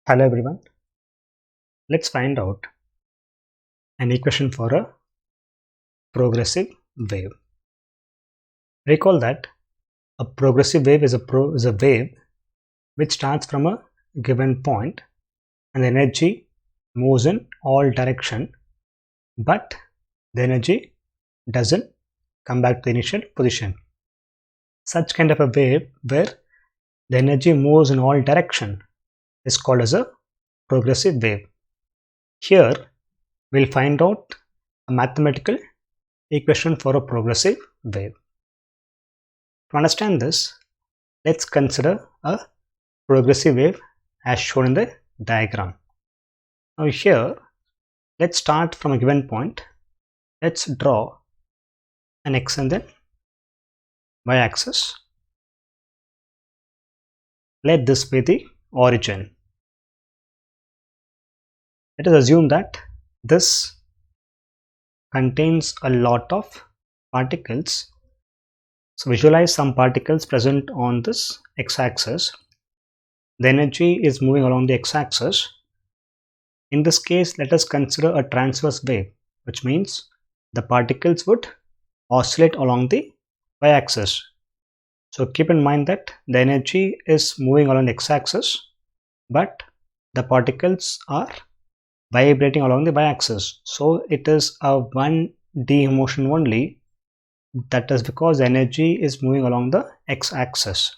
Hello everyone, let's find out an equation for a progressive wave. Recall that a progressive wave is a wave which starts from a given point and the energy moves in all direction, but the energy doesn't come back to the initial position. Such kind of a wave where the energy moves in all direction is called as a progressive wave. Here we'll find out a mathematical equation for a progressive wave. To understand this, let's consider a progressive wave as shown in the diagram. Now here, let's start from a given point. Let's draw an x and then y axis. Let this be the origin. Let us assume that this contains a lot of particles. So visualize some particles present on this x-axis. The energy is moving along the x-axis. In this case, let us consider a transverse wave, which means the particles would oscillate along the y-axis. So keep in mind that the energy is moving along the x-axis, but the particles are vibrating along the y-axis. So it is a 1D motion only. That is because the energy is moving along the x-axis.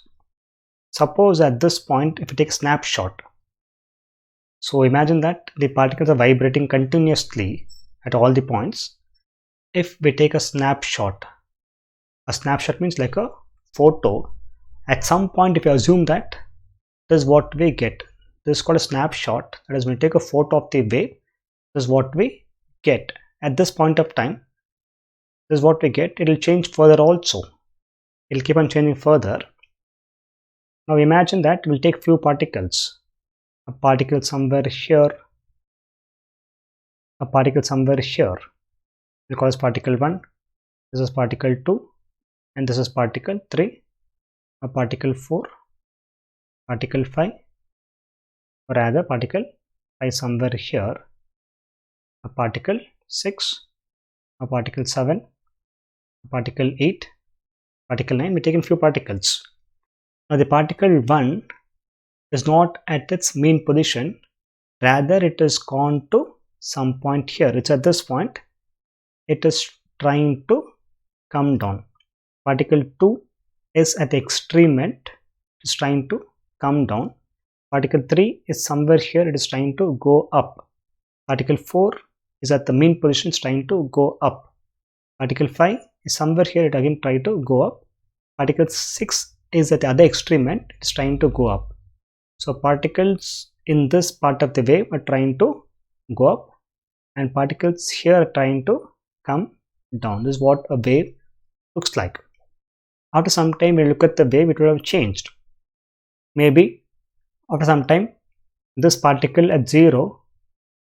Suppose at this point, if we take a snapshot, so imagine that the particles are vibrating continuously at all the points. If we take a snapshot means like a photo. At some point, if you assume that, this is what we get. This is called a snapshot. That is, when we take a photo of the wave, this is what we get. At this point of time, this is what we get. It will change further also. It will keep on changing further. Now imagine that we'll take few particles. A particle somewhere here. A particle somewhere here. We'll call this particle 1. This is particle 2. And this is particle 3. A particle 4. Particle 5. Or rather particle 5 somewhere here. A particle 6. A particle 7. A particle 8. Particle 9. We're taking few particles. Now the particle 1 is not at its mean position, rather it is gone to some point here. It's at this point. It is trying to come down. Particle 2 is at the extreme end. It's trying to come down. Particle 3 is somewhere here. It is trying to go up. Particle 4 is at the mean position. It's trying to go up. Particle 5 is somewhere here. It again try to go up. Particle 6 is at the other extreme end. It's trying to go up. So particles in this part of the wave are trying to go up, and particles here are trying to come down. This is what a wave looks like. After some time, when you look at the wave, it will have changed. Maybe after some time, this particle at 0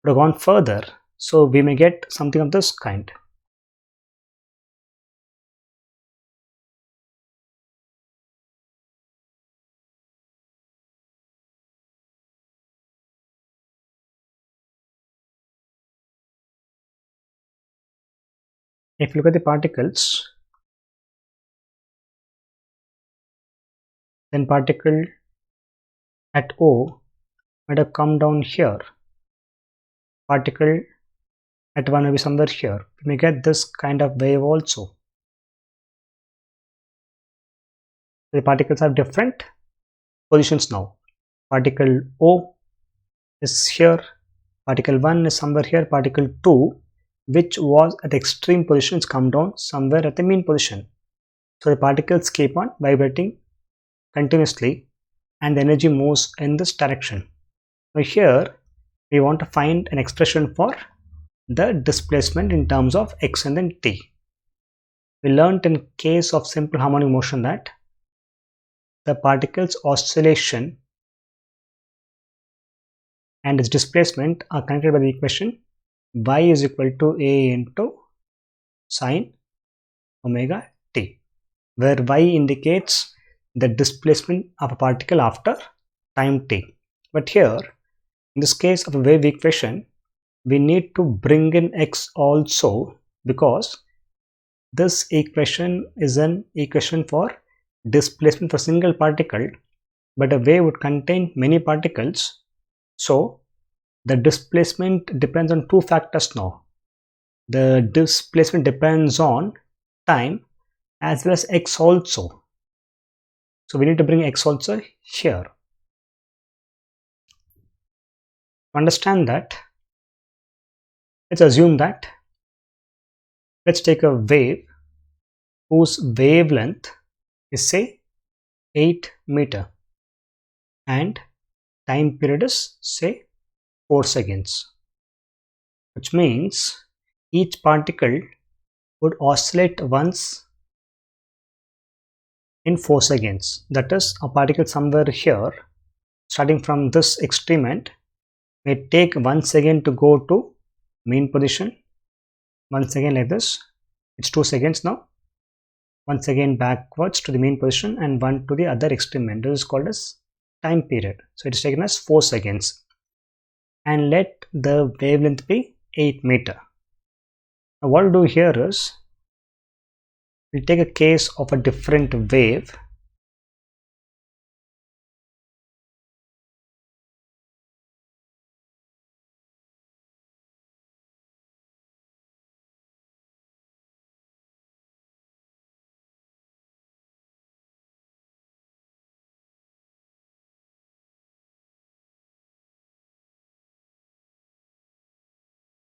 would have gone further. So we may get something of this kind. If you look at the particles, then particle at O might have come down here. Particle at 1 may be somewhere here. We may get this kind of wave also. The particles have different positions now. Particle O is here. Particle 1 is somewhere here. Particle 2, which was at the extreme position, has come down somewhere at the mean position. So the particles keep on vibrating continuously and the energy moves in this direction. Now here we want to find an expression for the displacement in terms of x and then t. We learnt in case of simple harmonic motion that the particles oscillation and its displacement are connected by the equation y is equal to a into sine omega t, where y indicates the displacement of a particle after time t. But here In this case of a wave equation, we need to bring in x also, because this equation is an equation for displacement for single particle, but a wave would contain many particles. So the displacement depends on two factors now. The displacement depends on time as well as x also. So we need to bring x also here. To understand that, let's assume that, let's take a wave whose wavelength is say 8 meter and time period is say 4 seconds, which means each particle would oscillate once in 4 seconds. That is, a particle somewhere here starting from this extreme end may take 1 second to go to mean position, 1 second like this, it's 2 seconds now, 1 second backwards to the mean position, and 1 to the other extreme end. This is called as time period. So it is taken as 4 seconds, and let the wavelength be 8 meter. Now what we'll do here is, we'll take a case of a different wave.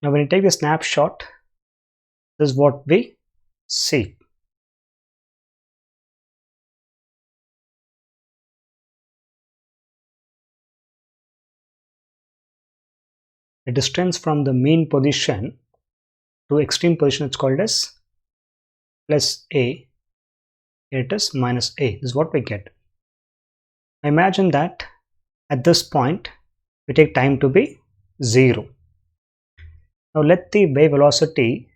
Now when you take the snapshot, this is what we see. The distance from the mean position to extreme position is called as plus a. Here it is minus a. This is what we get. Imagine that at this point we take time to be 0. Now let the wave velocity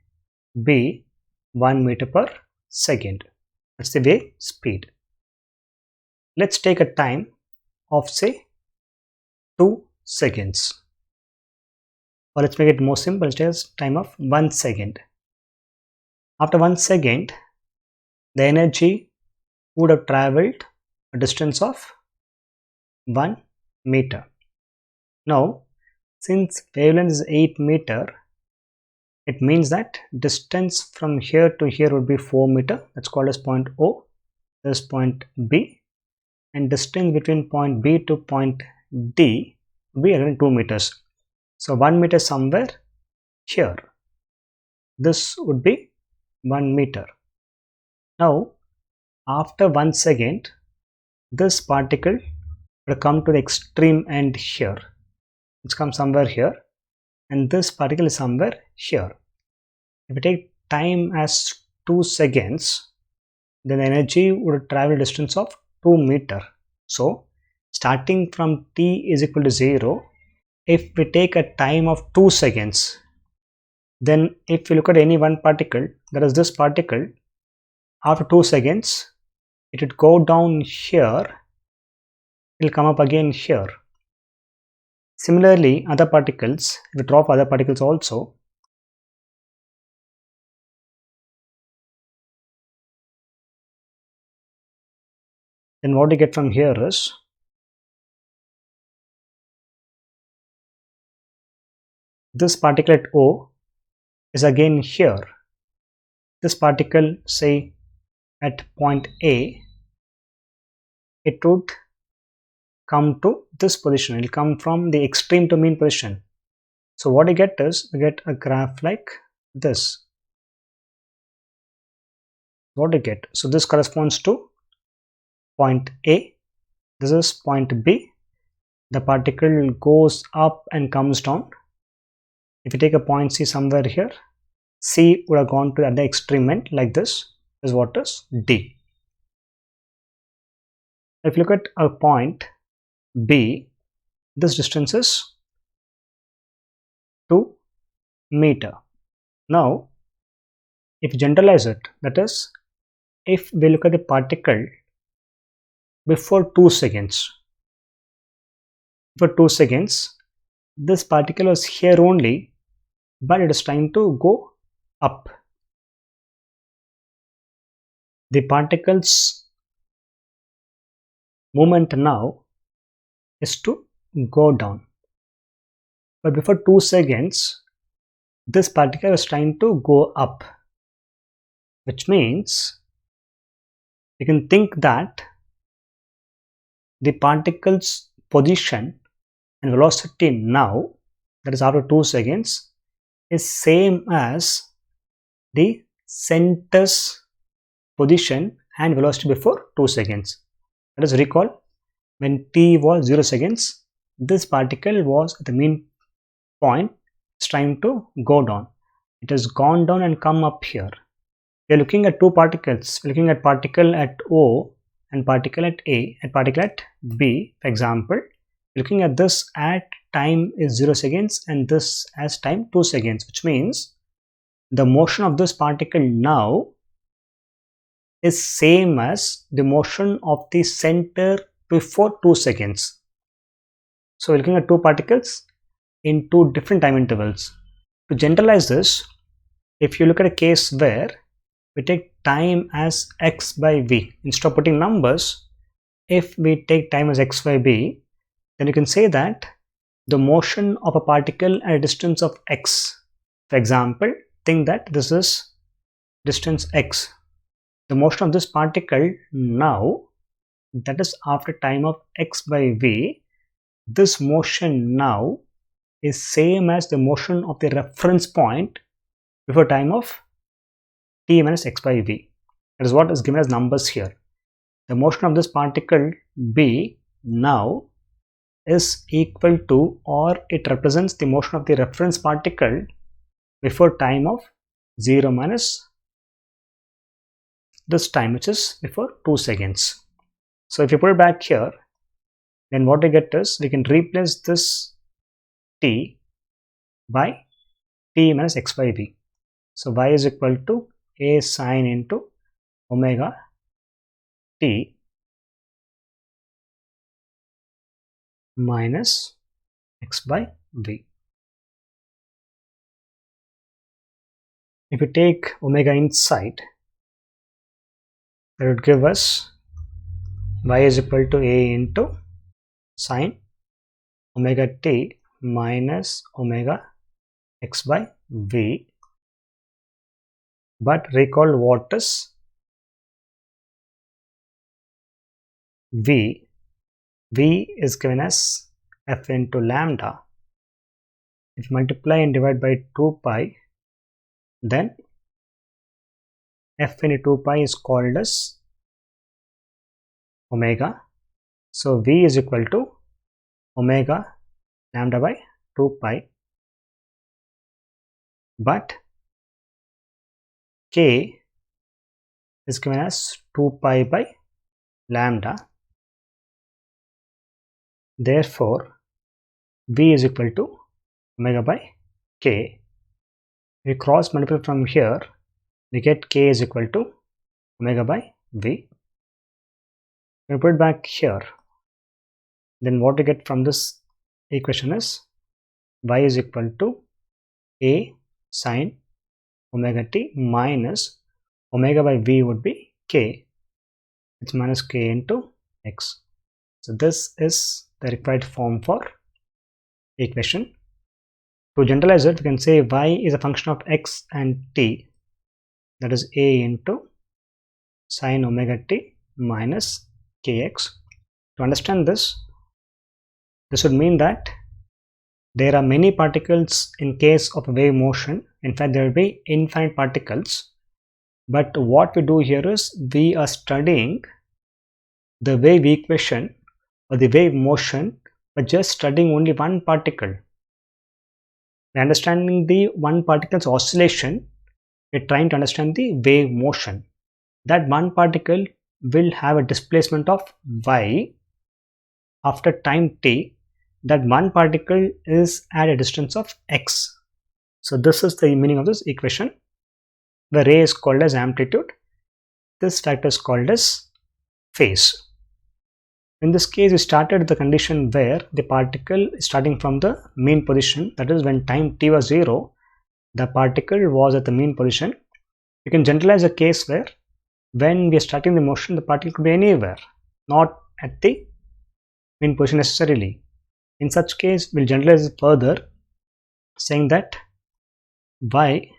be 1 meter per second. That's the wave speed. Let's take a time of say 2 seconds. Or let's make it more simple, just time of 1 second. After 1 second, the energy would have traveled a distance of 1 meter. Now, since wavelength is 8 meter, it means that distance from here to here would be 4 meter. That's called as point O. This is point B, and distance between point B to point D would be again 2 meters. So 1 meter somewhere here. This would be 1 meter. Now, after 1 second, this particle will come to the extreme end here. It's come somewhere here, and this particle is somewhere here. If we take time as 2 seconds, then the energy would travel distance of 2 meter. So starting from t is equal to 0, if we take a time of 2 seconds, then if we look at any one particle, that is this particle, after 2 seconds, it would go down here, it will come up again here. Similarly, other particles, if we drop other particles also, then what we get from here is, this particle at O is again here. This particle, say at point A, it would come to this position. It will come from the extreme to mean position. So what you get is, you get a graph like this. What you get? So this corresponds to point A. This is point B. The particle goes up and comes down. If you take a point C somewhere here, C would have gone to the other extreme end like this. Is what is D. If you look at a point B, this distance is 2 meter. Now, if you generalize it, that is, if we look at the particle before 2 seconds, for 2 seconds, this particle was here only, but it is trying to go up. The particle's movement now is to go down. But before 2 seconds, this particle is trying to go up, which means you can think that the particle's position and velocity now, that is after 2 seconds, is same as the center's position and velocity before 2 seconds. Let us recall, when t was 0 seconds, this particle was at the mean point, it's trying to go down. It has gone down and come up here. We are looking at two particles. We are looking at particle at O and particle at A and particle at B. For example, looking at this at time is 0 seconds and this as time 2 seconds, which means the motion of this particle now is same as the motion of the center before 2 seconds. So we're looking at two particles in two different time intervals. To generalize this, if you look at a case where we take time as x by v, instead of putting numbers, if we take time as x by v, then you can say that the motion of a particle at a distance of x, for example, think that this is distance x. The motion of this particle now, that is after time of x by v, this motion now is same as the motion of the reference point before time of t minus x by v. That is what is given as numbers here. The motion of this particle b now is equal to, or it represents the motion of the reference particle before time of 0 minus this time, which is before 2 seconds. So if you put it back here, then what we get is we can replace this t by t minus x by v. So y is equal to a sine into omega t minus x by v. If you take omega inside, that would give us y is equal to a into sine omega t minus omega x by v. But recall what is v. V is given as f into lambda. If you multiply and divide by 2 pi, then f into 2 pi is called as omega. So v is equal to omega lambda by 2 pi, but k is given as 2 pi by lambda. Therefore, v is equal to omega by k. We cross multiply from here, we get k is equal to omega by v. We put it back here, then what we get from this equation is y is equal to a sine omega t minus omega by v would be k. It's minus k into x. So this is the required form for equation. To generalize it, we can say y is a function of x and t, that is a into sine omega t minus kx. To understand this, this would mean that there are many particles in case of a wave motion. In fact, there will be infinite particles. But what we do here is we are studying the wave equation or the wave motion by just studying only one particle. By understanding the one particle's oscillation, we are trying to understand the wave motion. That one particle will have a displacement of y after time t. That one particle is at a distance of x. So this is the meaning of this equation, where a is called as amplitude, this factor is called as phase. In this case, we started the condition where the particle is starting from the mean position, that is when time t was 0, the particle was at the mean position. You can generalize a case where when we are starting the motion, the particle could be anywhere, not at the mean position necessarily. In such case, we'll generalize it further, saying that y,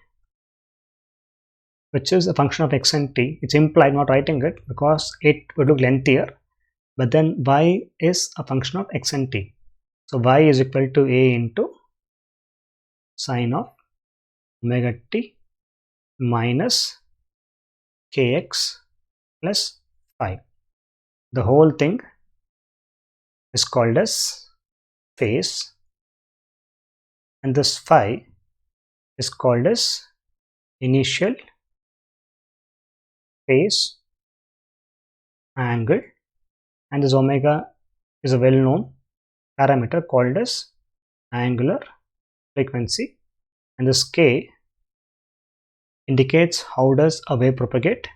which is a function of x and t, it's implied, not writing it because it would look lengthier, but then y is a function of x and t. So y is equal to a into sine of omega t minus kx plus phi. The whole thing is called as phase, and this phi is called as initial phase angle, and this omega is a well-known parameter called as angular frequency, and this k indicates how does a wave propagate.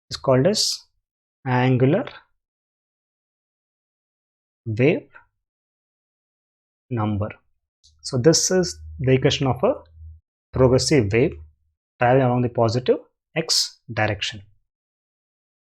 It's called as angular wave number. So this is the equation of a progressive wave traveling along the positive x direction.